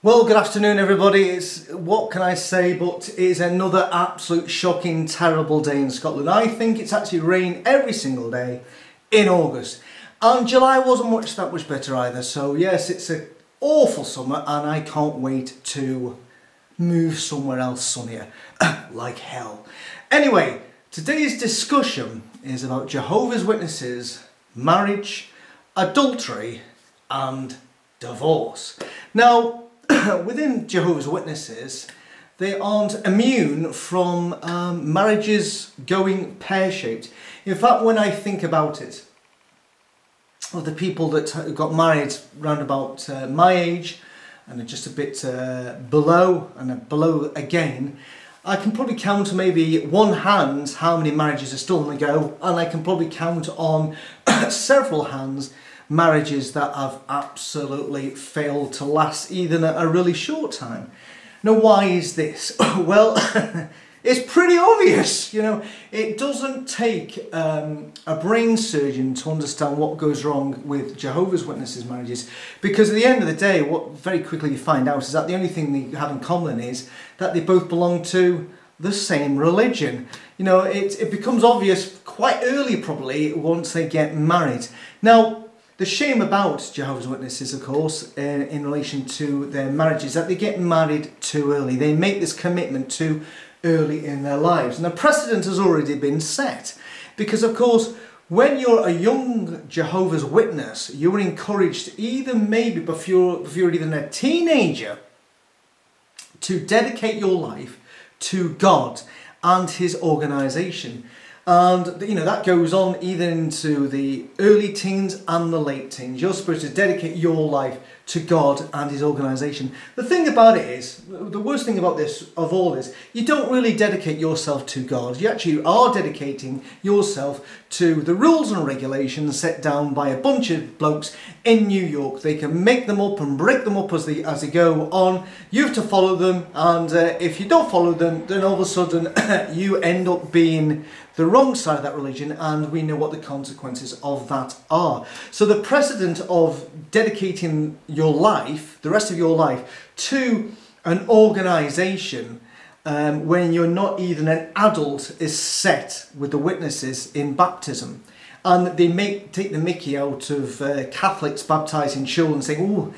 Well, good afternoon everybody. What can I say, but it is another absolute shocking, terrible day in Scotland. I think it's actually rained every single day in August. And July wasn't that much better either. So yes, it's an awful summer and I can't wait to move somewhere else sunnier. Like hell. Anyway, today's discussion is about Jehovah's Witnesses, marriage, adultery and divorce. Now, within Jehovah's Witnesses, they aren't immune from marriages going pear-shaped. In fact, when I think about it, of the people that got married round about my age and just a bit below and below again, I can probably count on maybe one hand how many marriages are still on the go, and I can probably count on several hands marriages that have absolutely failed to last even a really short time. Now, why is this? Well, it's pretty obvious. You know, it doesn't take a brain surgeon to understand what goes wrong with Jehovah's Witnesses marriages, because at the end of the day, what very quickly you find out is that the only thing they have in common is that they both belong to the same religion. You know, it becomes obvious quite early, probably, once they get married. Now, the shame about Jehovah's Witnesses, of course, in relation to their marriages, that they get married too early. They make this commitment too early in their lives. And the precedent has already been set. Because, of course, when you're a young Jehovah's Witness, you're encouraged, even maybe before you're even a teenager, to dedicate your life to God and His organisation. And, you know, that goes on even into the early teens and the late teens. You're supposed to dedicate your life to God and His organisation. The thing about it is, the worst thing about this, of all this, you don't really dedicate yourself to God. You actually are dedicating yourself to the rules and regulations set down by a bunch of blokes in New York. They can make them up and break them up as they go on. You have to follow them, and if you don't follow them, then all of a sudden you end up being the wrong side of that religion, and we know what the consequences of that are. So the precedent of dedicating your life, the rest of your life, to an organisation when you're not even an adult is set with the witnesses in baptism. And they take the mickey out of Catholics baptising children, saying,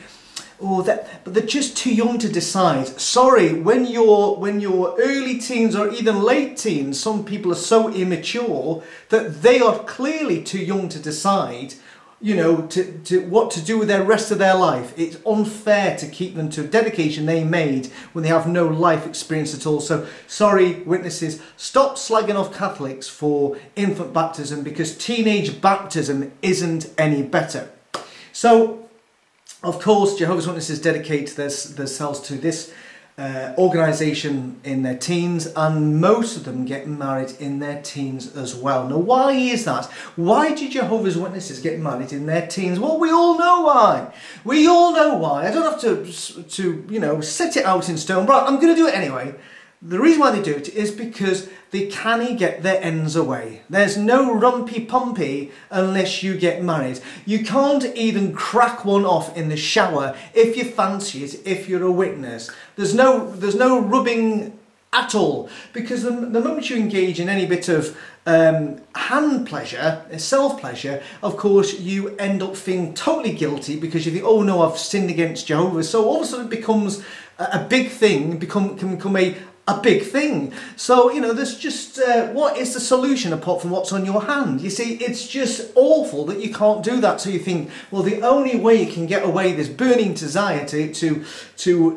but they're just too young to decide. Sorry, when you're early teens or even late teens, some people are so immature that they are clearly too young to decide, you know, to what to do with the rest of their life. It's unfair to keep them to a dedication they made when they have no life experience at all. So, sorry, witnesses, stop slagging off Catholics for infant baptism, because teenage baptism isn't any better. So, of course, Jehovah's Witnesses dedicate themselves to this organisation in their teens, and most of them get married in their teens as well. Now, why is that? Why do Jehovah's Witnesses get married in their teens? Well, we all know why. We all know why. I don't have to you know, set it out in stone, but I'm going to do it anyway. The reason why they do it is because they can't get their ends away. There's no rumpy-pumpy unless you get married. You can't even crack one off in the shower if you fancy it, if you're a witness. There's no rubbing at all, because the moment you engage in any bit of hand pleasure, self-pleasure, of course you end up feeling totally guilty, because you think, oh no, I've sinned against Jehovah. So all of a sudden it becomes a big thing, can become a big thing. So, you know, there's just, what is the solution apart from what's on your hand? You see, it's just awful that you can't do that. So you think, well, the only way you can get away this burning desire to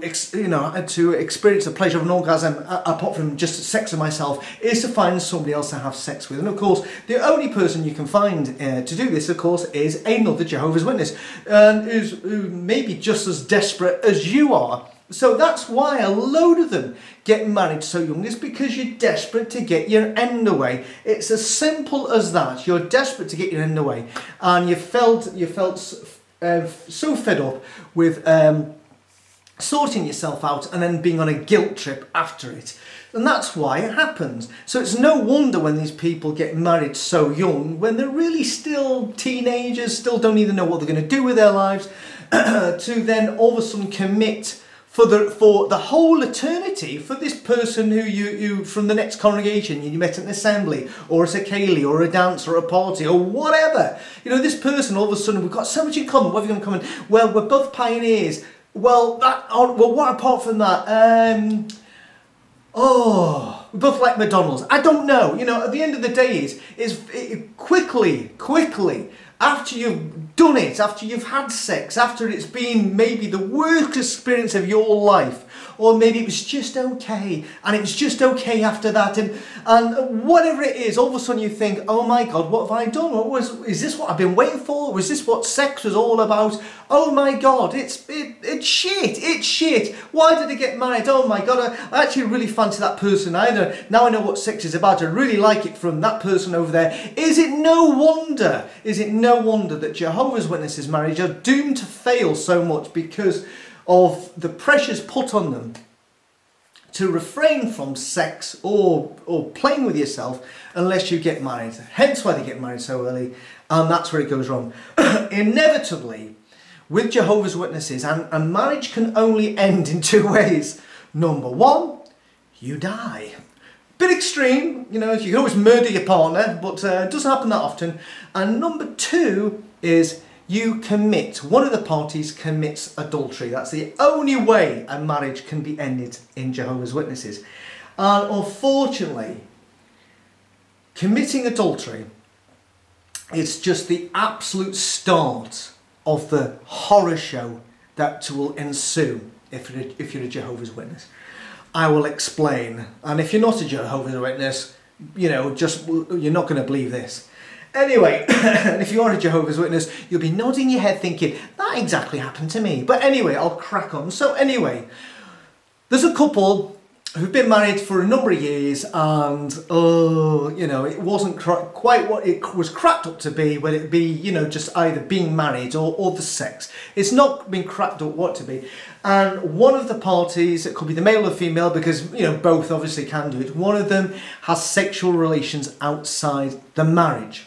experience the pleasure of an orgasm apart from just sex with myself is to find somebody else to have sex with. And of course, the only person you can find to do this, of course, is another Jehovah's Witness, who may be just as desperate as you are. So that's why a load of them get married so young. It's because you're desperate to get your end away. It's as simple as that. You're desperate to get your end away, and you felt so fed up with sorting yourself out and then being on a guilt trip after it. And that's why it happens. So it's no wonder when these people get married so young, when they're really still teenagers, still don't even know what they're going to do with their lives, to then all of a sudden commit for the whole eternity, for this person who you from the next congregation you met at an assembly or at a ceilidh or a dance or a party or whatever. You know, this person, all of a sudden, we've got so much in common. What have you got in common? Well, we're both pioneers. Well, what apart from that? We both like McDonald's. I don't know. You know, at the end of the day, quickly, after you've done it, after you've had sex, after it's been maybe the worst experience of your life, or maybe it was just okay, and it was just okay after that, and whatever it is, all of a sudden you think, oh my God, what have I done? Is this what I've been waiting for? Was this what sex was all about? Oh my God, it's shit. Why did I get married? Oh my God, I actually really fancy that person. Now I know what sex is about. I really like it from that person over there. Is it no wonder that Jehovah's Witnesses' marriage are doomed to fail so much because of the pressures put on them to refrain from sex or playing with yourself unless you get married? Hence why they get married so early, and that's where it goes wrong. Inevitably, with Jehovah's Witnesses, and marriage can only end in two ways. Number one, you die. Bit extreme, you know, you can always murder your partner, but it doesn't happen that often. And number two is one of the parties commits adultery. That's the only way a marriage can be ended in Jehovah's Witnesses. And unfortunately, committing adultery is just the absolute start of the horror show that will ensue if you're a Jehovah's Witness. I will explain. And if you're not a Jehovah's Witness, you know, you're not going to believe this. Anyway, if you are a Jehovah's Witness, you'll be nodding your head thinking, that exactly happened to me. But anyway, I'll crack on. So anyway, there's a couple who've been married for a number of years, and you know, it wasn't quite what it was cracked up to be, whether it be, you know, just either being married or the sex. It's not been cracked up what to be. And one of the parties, it could be the male or the female, because, you know, both obviously can do it. One of them has sexual relations outside the marriage.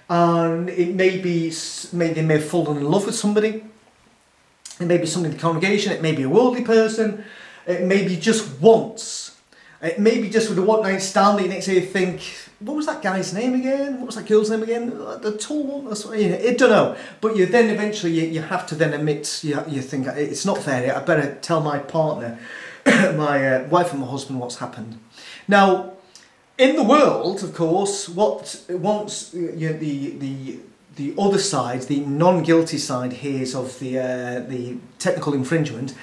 And it may be, they may have fallen in love with somebody. It may be somebody in the congregation. It may be a worldly person. It may be just once. It may be just with a one-night stand that you next day you think, what was that guy's name again? What was that girl's name again? The tall one? I don't know. But you then eventually, you have to then admit, you think, it's not fair. I better tell my partner, my wife and my husband what's happened. Now, in the world, of course, once the other side, the non-guilty side, hears of the technical infringement,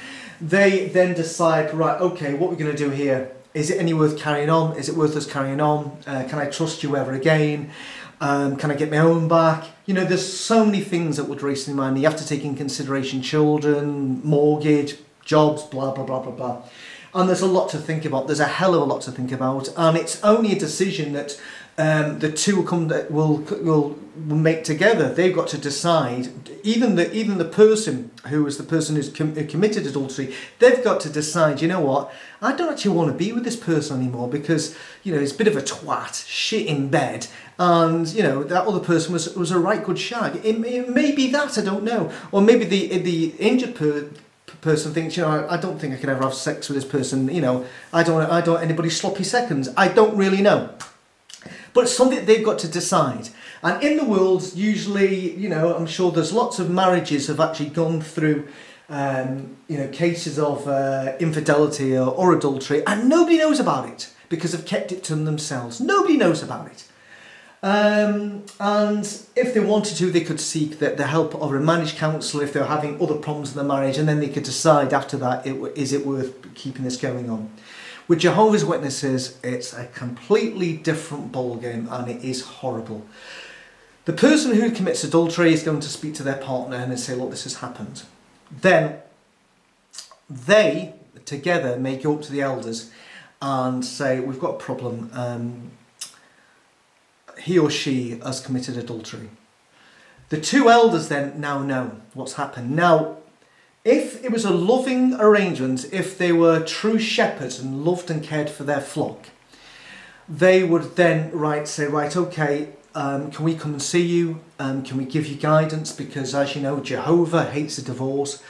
they then decide, right, okay, what we're going to do here, is it any worth carrying on? Is it worth us carrying on? Can I trust you ever again? Can I get my own back? You know, there's so many things that would race in your mind. You have to take in consideration children, mortgage, jobs, blah, blah, blah, blah, blah. And there's a lot to think about. There's a hell of a lot to think about. And it's only a decision that the two will make together. They've got to decide. Even the person who's committed adultery, they've got to decide, you know what, I don't actually want to be with this person anymore because, you know, he's a bit of a twat, shit in bed, and, you know, that other person was a right good shag. It may be that, I don't know. Or maybe the injured person thinks, you know, I don't think I can ever have sex with this person, you know, I don't want anybody sloppy seconds. I don't really know. But it's something they've got to decide. And in the world, usually, you know, I'm sure there's lots of marriages have actually gone through, you know, cases of infidelity or adultery, and nobody knows about it because they've kept it to themselves. Nobody knows about it. And if they wanted to, they could seek the help of a marriage counsellor if they're having other problems in their marriage, and then they could decide after that, is it worth keeping this going on. With Jehovah's Witnesses, it's a completely different ballgame, and it is horrible. The person who commits adultery is going to speak to their partner and say, look, this has happened. Then they, together, may go up to the elders and say, we've got a problem. He or she has committed adultery. The two elders then now know what's happened. Now, if it was a loving arrangement, if they were true shepherds and loved and cared for their flock, they would then say, right, okay, can we come and see you? Can we give you guidance? Because, as you know, Jehovah hates a divorce.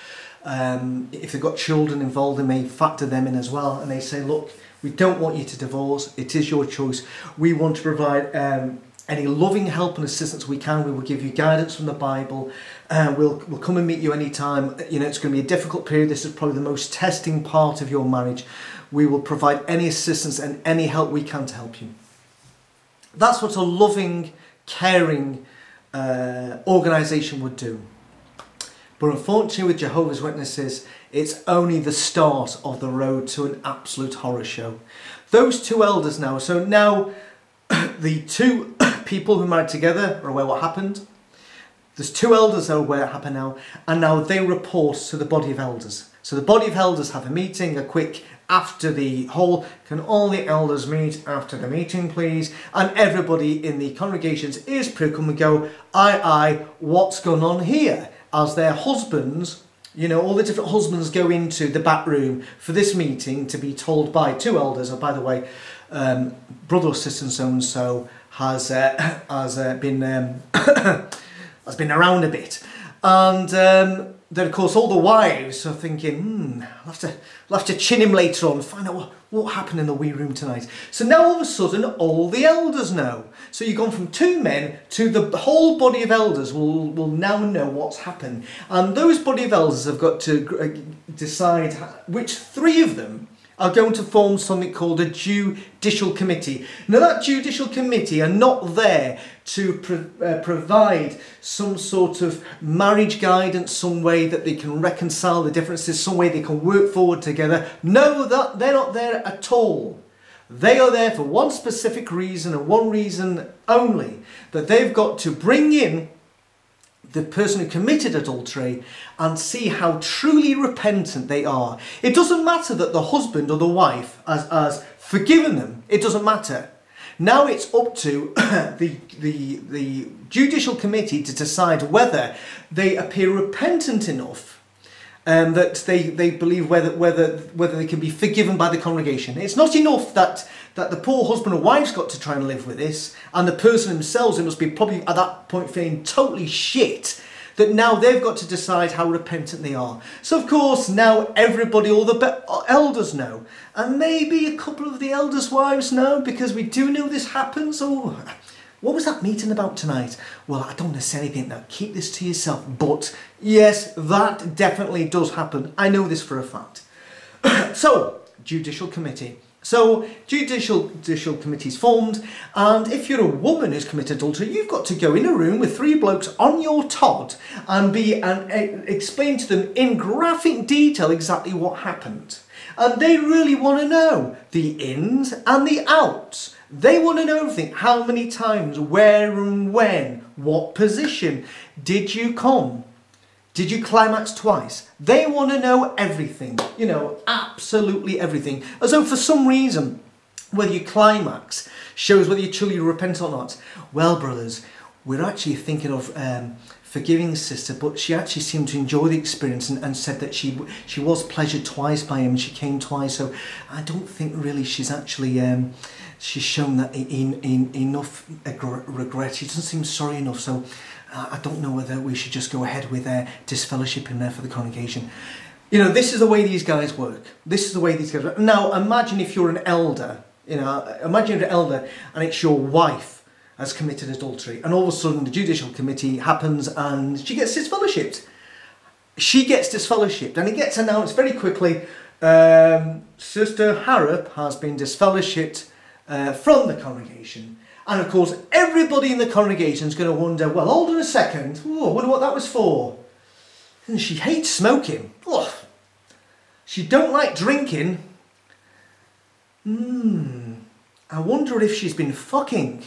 If they've got children involved, they may factor them in as well, and they say, look, we don't want you to divorce, it is your choice. We want to provide any loving help and assistance we can. We will give you guidance from the Bible. We'll come and meet you anytime. You know, it's going to be a difficult period. This is probably the most testing part of your marriage. We will provide any assistance and any help we can to help you. That's what a loving, caring organisation would do. But unfortunately with Jehovah's Witnesses, it's only the start of the road to an absolute horror show. Those two elders now, so now the two people who married together are aware what happened. There's two elders that are aware what happened now, and now they report to the body of elders. So the body of elders have a meeting, a quick after the whole, can all the elders meet after the meeting please? And everybody in the congregations is come and go, aye, what's going on here? As their husbands, you know, all the different husbands go into the back room for this meeting to be told by two elders, oh, by the way, brother or sister so-and-so has been has been around a bit. And then of course all the wives are thinking, I'll have to chin him later on, find out what happened in the wee room tonight. So now all of a sudden all the elders know. So you've gone from two men to the whole body of elders will now know what's happened. And those body of elders have got to decide which three of them are going to form something called a judicial committee. Now that judicial committee are not there to provide some sort of marriage guidance, some way that they can reconcile the differences, some way they can work forward together. No, that they're not there at all. They are there for one specific reason and one reason only, that they've got to bring in the person who committed adultery and see how truly repentant they are. It doesn't matter that the husband or the wife has forgiven them. It doesn't matter. Now it's up to the judicial committee to decide whether they appear repentant enough that they believe whether they can be forgiven by the congregation. It's not enough that the poor husband or wife's got to try and live with this, and the person themselves, it must be probably at that point feeling totally shit, that now they've got to decide how repentant they are. So of course now everybody, all the elders know, and maybe a couple of the elders' wives know, because we do know this happens. Oh, what was that meeting about tonight? Well, I don't want to say anything now, keep this to yourself. But yes, that definitely does happen. I know this for a fact. So, judicial committee. So, judicial committee's formed, and if you're a woman who's committed adultery, you've got to go in a room with three blokes on your Todd and explain to them in graphic detail exactly what happened. And they really want to know the ins and the outs. They want to know everything. How many times, where and when, what position, did you come? Did you climax twice? They want to know everything, you know, absolutely everything. As though for some reason, whether you climax shows whether you truly repent or not. Well, brothers, we're actually thinking of forgiving sister, but she actually seemed to enjoy the experience and said that she was pleasured twice by him and she came twice. So I don't think really she's actually... she's shown that enough regret. She doesn't seem sorry enough, so I don't know whether we should just go ahead with disfellowship in there for the congregation. You know, this is the way these guys work. This is the way these guys work. Now, imagine if you're an elder, you know, imagine you're an elder and it's your wife has committed adultery, and all of a sudden the judicial committee happens and she gets disfellowshipped. She gets disfellowshipped, and it gets announced very quickly, Sister Harrop has been disfellowshipped from the congregation. And of course everybody in the congregation is going to wonder, well, hold on a second, oh, I wonder what that was for. And she hates smoking. Oh, she don't like drinking. I wonder if she's been fucking.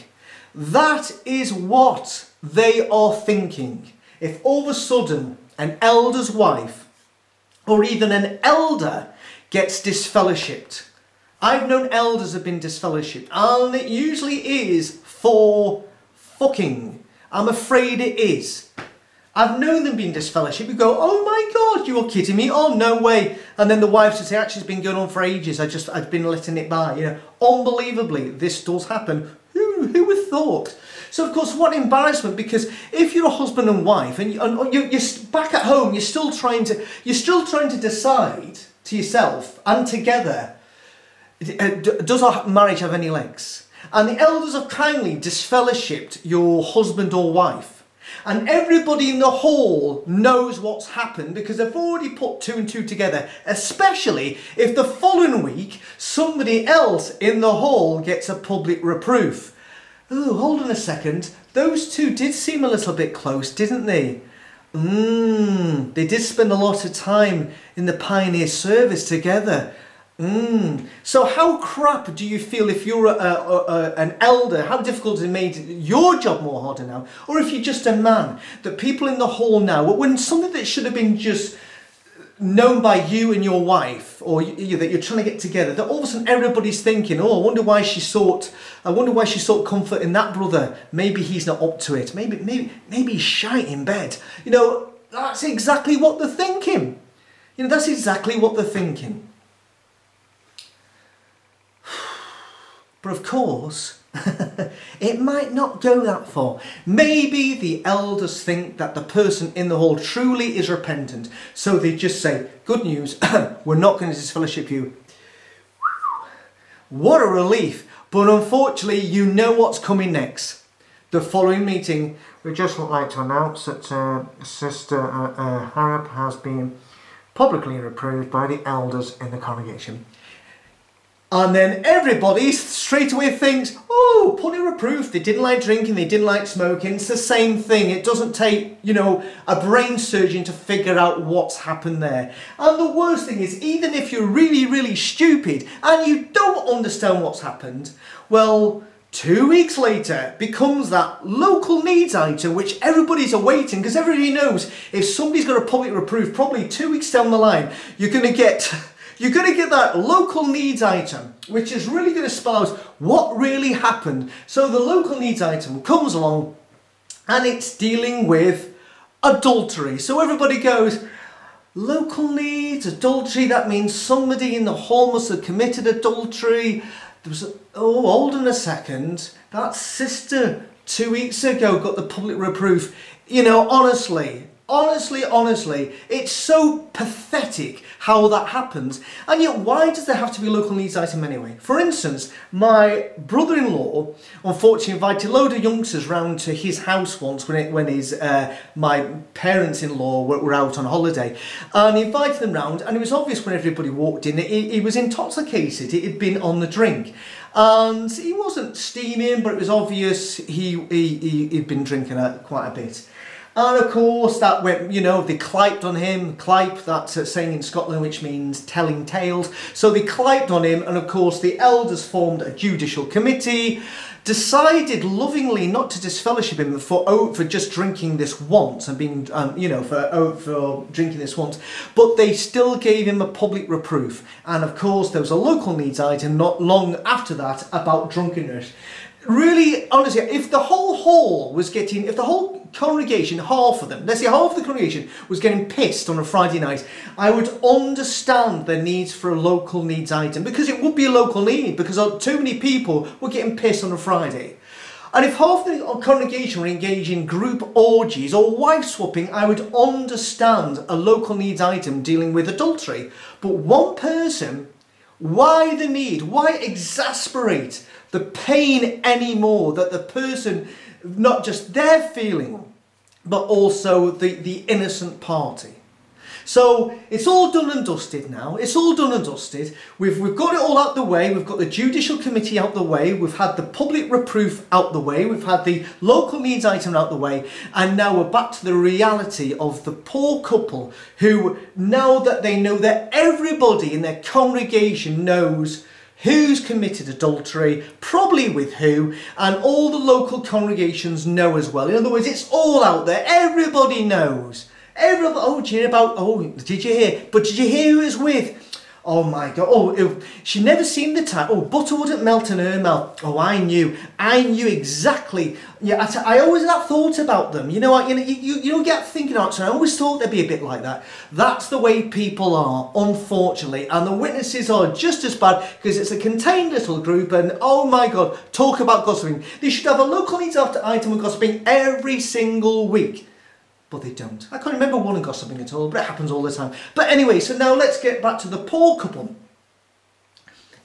That is what they are thinking. If all of a sudden an elder's wife or even an elder gets disfellowshipped. I've known elders have been disfellowshipped, and it usually is for fucking. I'm afraid it is. I've known them being disfellowshipped. We go, oh my God, you're kidding me? Oh, no way. And then the wives would say, actually, it's been going on for ages. I've been letting it by. You know, unbelievably, this does happen. Who would have thought? So of course, what embarrassment, because if you're a husband and wife and you're back at home, you're still trying to decide to yourself and together, does our marriage have any legs? And the elders have kindly disfellowshipped your husband or wife. And everybody in the hall knows what's happened because they've already put two and two together, especially if the following week somebody else in the hall gets a public reproof. Oh, hold on a second. Those two did seem a little bit close, didn't they? They did spend a lot of time in the pioneer service together. So how crap do you feel if you're an elder? How difficult has it made your job more harder now? Or if you're just a man, that people in the hall now, when something that should have been just known by you and your wife, or that you're trying to get together, that all of a sudden everybody's thinking, oh, I wonder why she sought comfort in that brother. Maybe he's not up to it. Maybe he's shite in bed. You know, that's exactly what they're thinking. You know, that's exactly what they're thinking. But of course, it might not go that far. Maybe the elders think that the person in the hall truly is repentant. So they just say, good news, we're not going to disfellowship you. What a relief. But unfortunately, you know what's coming next. The following meeting, we'd just like to announce that Sister Harrop has been publicly reproved by the elders in the congregation. And then everybody straight away thinks, oh, public reproof, they didn't like drinking, they didn't like smoking. It's the same thing. It doesn't take, you know, a brain surgeon to figure out what's happened there. And the worst thing is, even if you're really, really stupid and you don't understand what's happened, well, 2 weeks later becomes that local needs item which everybody's awaiting, because everybody knows if somebody's got a public reproof, probably 2 weeks down the line, you're going to get that local needs item, which is really going to spell out what really happened. So the local needs item comes along and it's dealing with adultery. So everybody goes, local needs, adultery, that means somebody in the hall must have committed adultery. Oh, hold on a second, that sister 2 weeks ago got the public reproof. You know, honestly, it's so pathetic how that happens. And yet, why does there have to be a local needs item anyway? For instance, my brother-in-law unfortunately invited a load of youngsters round to his house once when my parents-in-law were out on holiday. And he invited them round, and it was obvious when everybody walked in, he was intoxicated, he had been on the drink. And he wasn't steaming, but it was obvious he'd been drinking quite a bit. And of course that went, you know, they clyped on him. Clype, that's a saying in Scotland which means telling tales. So they clyped on him, and of course the elders formed a judicial committee, decided lovingly not to disfellowship him for just drinking this once and being, you know, for drinking this once, but they still gave him a public reproof. And of course there was a local needs item not long after that about drunkenness. Really, honestly, if the whole hall was getting, if the whole congregation, half of them, let's say half of the congregation was getting pissed on a Friday night, I would understand the needs for a local needs item, because it would be a local need, because too many people were getting pissed on a Friday. And if half the congregation were engaged in group orgies or wife swapping, I would understand a local needs item dealing with adultery. But one person, why the need? Why exasperate the pain anymore that the person, not just they're feeling, but also the innocent party? So it's all done and dusted now. It's all done and dusted. We've got it all out the way. We've got the judicial committee out the way. We've had the public reproof out the way. We've had the local needs item out the way. And now we're back to the reality of the poor couple who, now that they know that everybody in their congregation knows who's committed adultery, probably with who, and all the local congregations know as well. In other words, it's all out there. Everybody knows. Everybody, oh, did you hear about, oh, did you hear? But did you hear who it's with? Oh my God, oh, she never seemed the type, oh, butter wouldn't melt in her mouth. Oh, I knew exactly. Yeah, I always had thought about them. You know what, you don't get thinking out, so I always thought they'd be a bit like that. That's the way people are, unfortunately, and the witnesses are just as bad because it's a contained little group, and oh my God, talk about gossiping. They should have a local needs item of gossiping every single week. But they don't. I can't remember one in gossiping at all, but it happens all the time. But anyway, so now let's get back to the poor couple.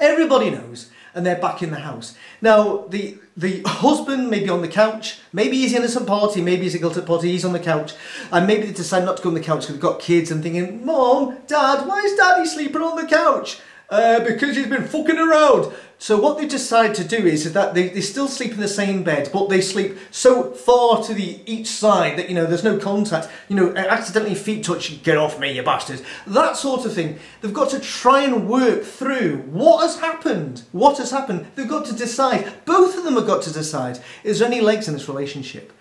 Everybody knows, and they're back in the house. Now, the husband may be on the couch, maybe he's innocent party, maybe he's a guilty party, he's on the couch, and maybe they decide not to go on the couch because they've got kids and thinking, Mom, Dad, why is Daddy sleeping on the couch? Because he's been fucking around. So what they decide to do is that they still sleep in the same bed, but they sleep so far to each side that, there's no contact. Accidentally feet touch, get off me, you bastards. That sort of thing. They've got to try and work through what has happened. What has happened? They've got to decide. Both of them have got to decide. Is there any legs in this relationship?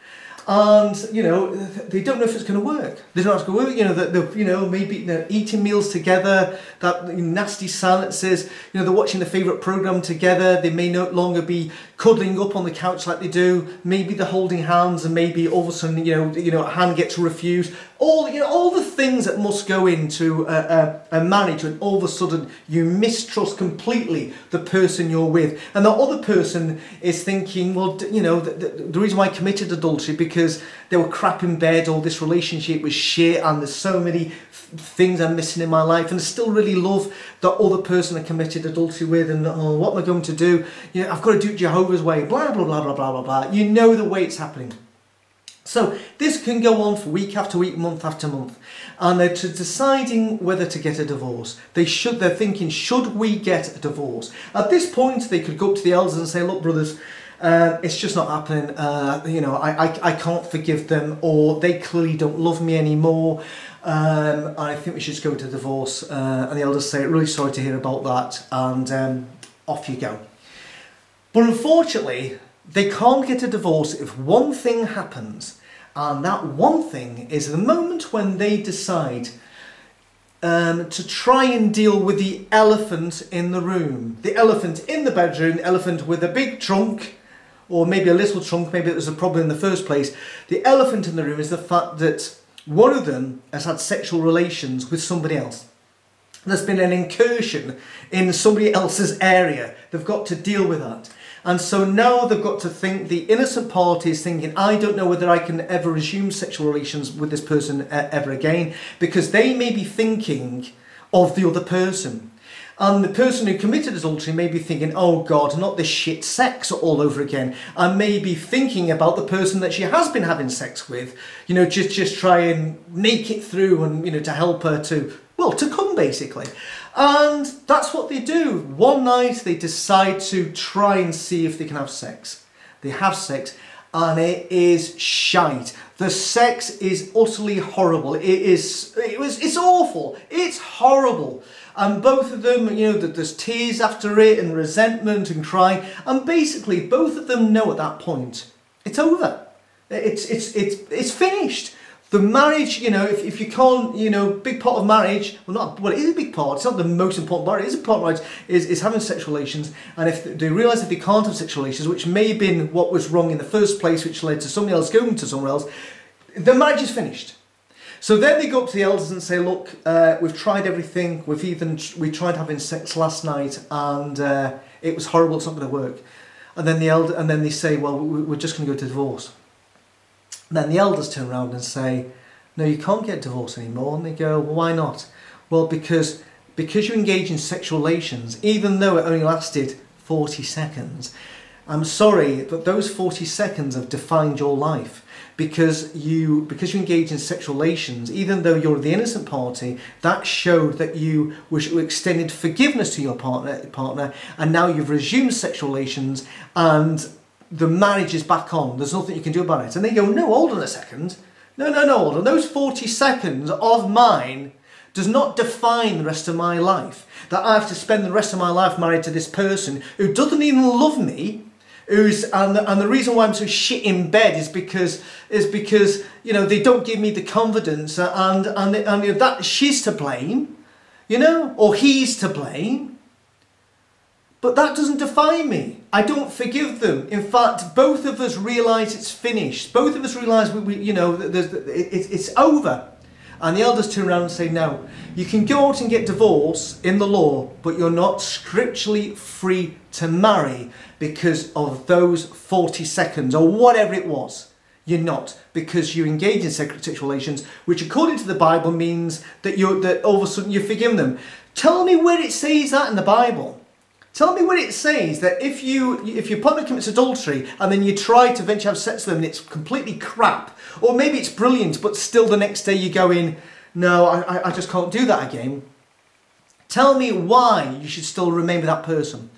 And they don't know if it's going to work. They don't know if it's going to work. Maybe they're eating meals together. That nasty silences. They're watching the favourite programme together. They may no longer be cuddling up on the couch like they do. Maybe they're holding hands, and maybe all of a sudden, a hand gets refused. All the things that must go into a marriage when all of a sudden you mistrust completely the person you're with, and the other person is thinking, well, the reason why I committed adultery because they were crap in bed, or this relationship was shit, and there's so many things I'm missing in my life, and I still really love the other person I committed adultery with, and what am I going to do? I've got to do it Jehovah's way, blah, blah, blah, blah, blah, blah, blah. You know the way it's happening. So this can go on for week after week, month after month, and they're deciding whether to get a divorce. They're thinking, should we get a divorce? At this point, they could go up to the elders and say, look, brothers, it's just not happening. I can't forgive them, or they clearly don't love me anymore. I think we should just go to divorce. And the elders say, really sorry to hear about that, and off you go. But unfortunately, they can't get a divorce if one thing happens, and that one thing is the moment when they decide to try and deal with the elephant in the room. The elephant in the bedroom, the elephant with a big trunk, or maybe a little trunk, maybe it was a problem in the first place. The elephant in the room is the fact that one of them has had sexual relations with somebody else. There's been an incursion in somebody else's area. They've got to deal with that. And so now they've got to think, the innocent party is thinking, I don't know whether I can ever resume sexual relations with this person ever again, because they may be thinking of the other person. And the person who committed adultery may be thinking, oh God, not this shit sex all over again. And may be thinking about the person that she has been having sex with, just try and make it through, and, to help her to come basically. And that's what they do. One night they decide to try and see if they can have sex. They have sex, and it is shite. The sex is utterly horrible. It's awful. It's horrible. And both of them, there's tears after it, and resentment and crying. And basically, both of them know at that point, it's over. It's finished. The marriage, if you can't, big part of marriage, it is a big part, it's not the most important part, it is a part of marriage, is having sexual relations. And if they realise that they can't have sexual relations, which may have been what was wrong in the first place, which led to somebody else going to somewhere else, the marriage is finished. So then they go up to the elders and say, look, we've tried everything, we tried having sex last night, and it was horrible, it's not going to work. And then they say, well, we're just going to go to divorce. And then the elders turn around and say, no, you can't get divorced anymore. And they go, well, why not? Well, because you engage in sexual relations, even though it only lasted 40 seconds, I'm sorry, but those 40 seconds have defined your life. Because you engage in sexual relations, even though you're the innocent party, that showed that you extended forgiveness to your partner, and now you've resumed sexual relations, and the marriage is back on. There's nothing you can do about it. And they go, no, hold on a second. No, hold on. Those 40 seconds of mine does not define the rest of my life. That I have to spend the rest of my life married to this person who doesn't even love me, and the reason why I'm so shit in bed is because they don't give me the confidence, and that she's to blame. you know, or he's to blame. But that doesn't define me. I don't forgive them. In fact, both of us realise it's finished. Both of us realise you know, it's over. And the elders turn around and say, no, you can go out and get divorced in the law, but you're not scripturally free to marry because of those 40 seconds or whatever it was. You're not, because you engage in sexual relations, which according to the Bible means that all of a sudden you've forgiven them. Tell me where it says that in the Bible. Tell me where it says that if your partner commits adultery and then you try to eventually have sex with them and it's completely crap, or maybe it's brilliant but still the next day you go in, no, I just can't do that again. Tell me why you should still remain with that person.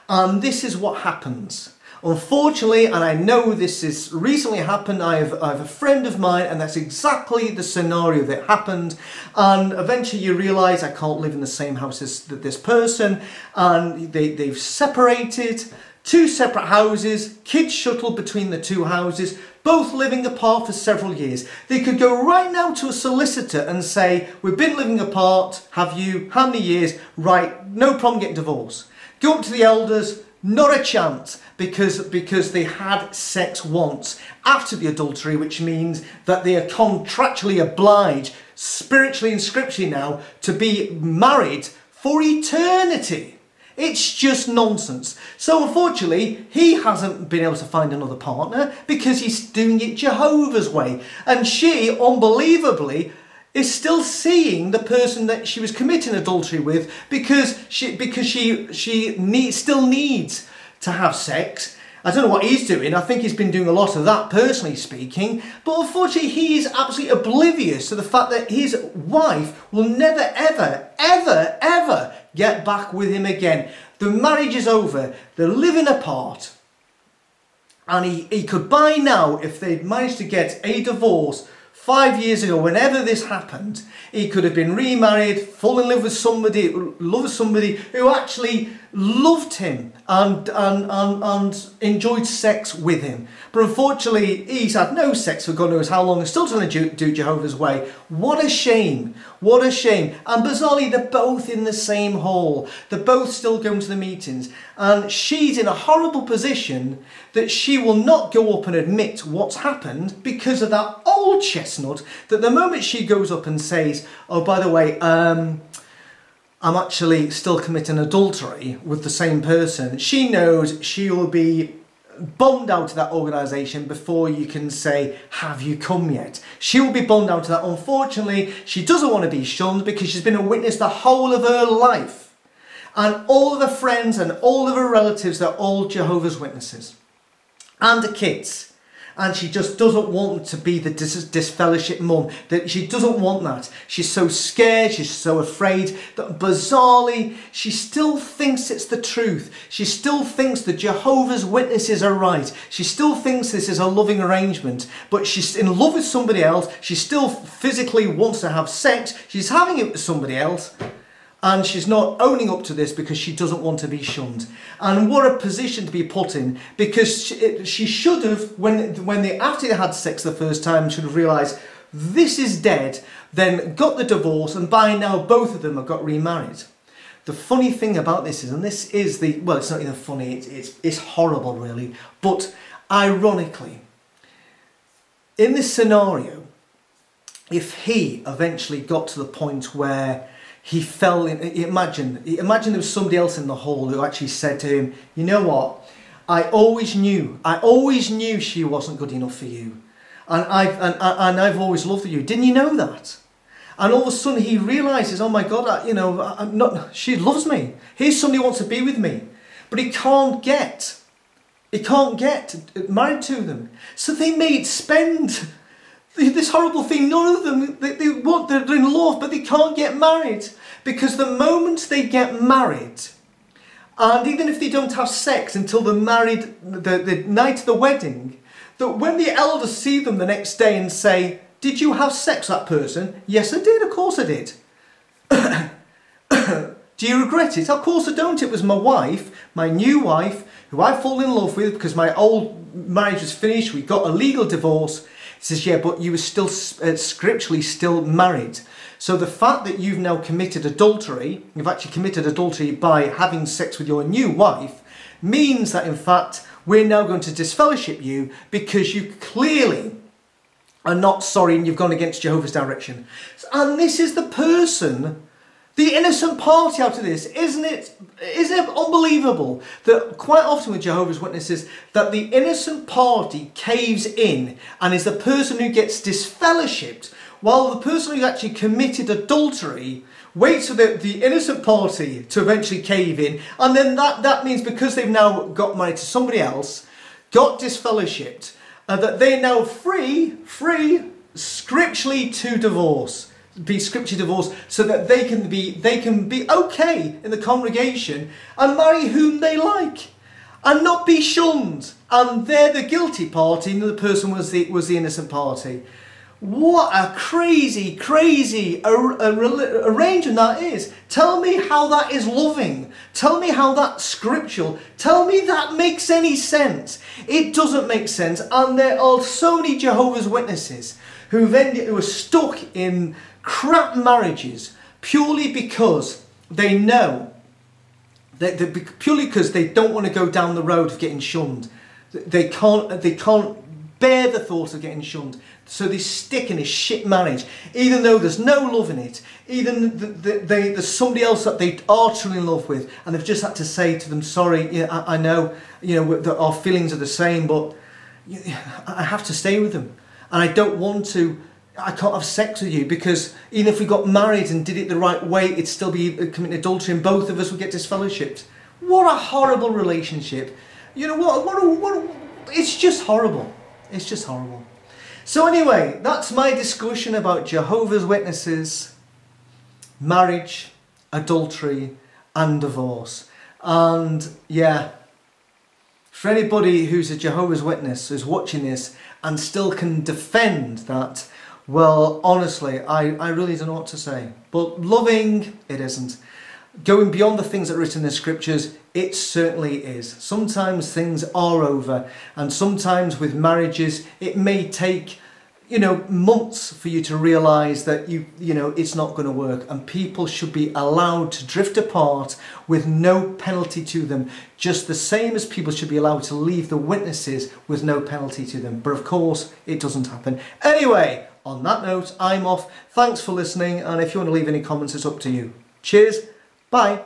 And this is what happens. Unfortunately, and I know this has recently happened, I have a friend of mine and that's exactly the scenario that happened, and eventually you realise I can't live in the same house as this person, and they've separated, 2 separate houses, kids shuttled between the 2 houses, both living apart for several years. They could go right now to a solicitor and say, we've been living apart, have you, how many years? Right, no problem getting divorced. Go up to the elders, not a chance, because they had sex once after the adultery, which means that they are contractually obliged, spiritually and scripturally now, to be married for eternity. It's just nonsense. So unfortunately, he hasn't been able to find another partner because he's doing it Jehovah's way. And she, unbelievably, is still seeing the person that she was committing adultery with because she still needs to have sex. I don't know what he's doing. I think he's been doing a lot of that, personally speaking. But unfortunately, he is absolutely oblivious to the fact that his wife will never, ever, ever, ever get back with him again. The marriage is over. They're living apart. And he could by now, if they'd managed to get a divorce 5 years ago, whenever this happened, he could have been remarried, fall in love with somebody who actually loved him and enjoyed sex with him. But unfortunately, he's had no sex for God knows how long and still trying to do Jehovah's way. What a shame. What a shame. And bizarrely, they're both in the same hall. They're both still going to the meetings. And she's in a horrible position that she will not go up and admit what's happened because of that old chestnut, that the moment she goes up and says, oh, by the way, I'm actually still committing adultery with the same person, she knows she will be bombed out of that organisation before you can say, have you come yet? She will be bombed out of that. Unfortunately, she doesn't want to be shunned because she's been a witness the whole of her life. And all of her friends and all of her relatives are all Jehovah's Witnesses. And the kids. And she just doesn't want to be the disfellowship mum. That she doesn't want that. She's so scared, she's so afraid that bizarrely she still thinks it's the truth. She still thinks the Jehovah's Witnesses are right. She still thinks this is a loving arrangement. But she's in love with somebody else. She still physically wants to have sex. She's having it with somebody else. And she's not owning up to this because she doesn't want to be shunned. And what a position to be put in, because she should have, after they had sex the first time, should have realised this is dead, then got the divorce, and by now both of them have got remarried. The funny thing about this is, and this is well, it's not even funny, it's horrible really, but ironically, in this scenario, if he eventually got to the point where he fell in, imagine there was somebody else in the hall who actually said to him, you know what, I always knew she wasn't good enough for you. And I've always loved you. Didn't you know that? And all of a sudden he realises, oh my God, she loves me. Here's somebody who wants to be with me. But he can't get married to them. So they made spend this horrible thing. None of them, they're in love, but they can't get married. Because the moment they get married, and even if they don't have sex until they're married the night of the wedding, that when the elders see them the next day and say, did you have sex with that person? Yes, I did, of course I did. Do you regret it? Of course I don't. It was my wife, my new wife, who I fall in love with because my old marriage was finished. We got a legal divorce. He says, yeah, but you were still scripturally still married. So the fact that you've now committed adultery, you've actually committed adultery by having sex with your new wife, means that in fact we're now going to disfellowship you because you clearly are not sorry and you've gone against Jehovah's direction. And this is the person, the innocent party out of this. Isn't it unbelievable that quite often with Jehovah's Witnesses that the innocent party caves in and is the person who gets disfellowshipped, while the person who actually committed adultery waits for the innocent party to eventually cave in, and then that means because they've now got married to somebody else, got disfellowshipped, that they're now free scripturally to divorce, be scripturally divorced, so that they can be okay in the congregation and marry whom they like and not be shunned, and they're the guilty party and the person was the innocent party. What a crazy arrangement that is. Tell me how that is loving. Tell me how that's scriptural. Tell me that makes any sense. It doesn't make sense. And there are so many Jehovah's Witnesses who are stuck in crap marriages purely because they know, purely because they don't want to go down the road of getting shunned. They can't bear the thought of getting shunned. So they stick in a shit marriage, even though there's no love in it, even there's somebody else that they are truly in love with, and they've just had to say to them, sorry, yeah, I know, that our feelings are the same, but I have to stay with them, and I can't have sex with you, because even if we got married and did it the right way, it'd still be committing adultery, and both of us would get disfellowshipped. What a horrible relationship. It's just horrible. It's just horrible. So anyway, that's my discussion about Jehovah's Witnesses, marriage, adultery and divorce. And yeah, for anybody who's a Jehovah's Witness who's watching this and still can defend that, well, honestly, I really don't know what to say. But loving, it isn't. Going beyond the things that are written in the scriptures, it certainly is. Sometimes things are over, and sometimes with marriages it may take months for you to realise that it's not going to work, and people should be allowed to drift apart with no penalty to them, just the same as people should be allowed to leave the witnesses with no penalty to them. But of course it doesn't happen. Anyway, on that note, I'm off. Thanks for listening, and if you want to leave any comments, it's up to you. Cheers. Bye.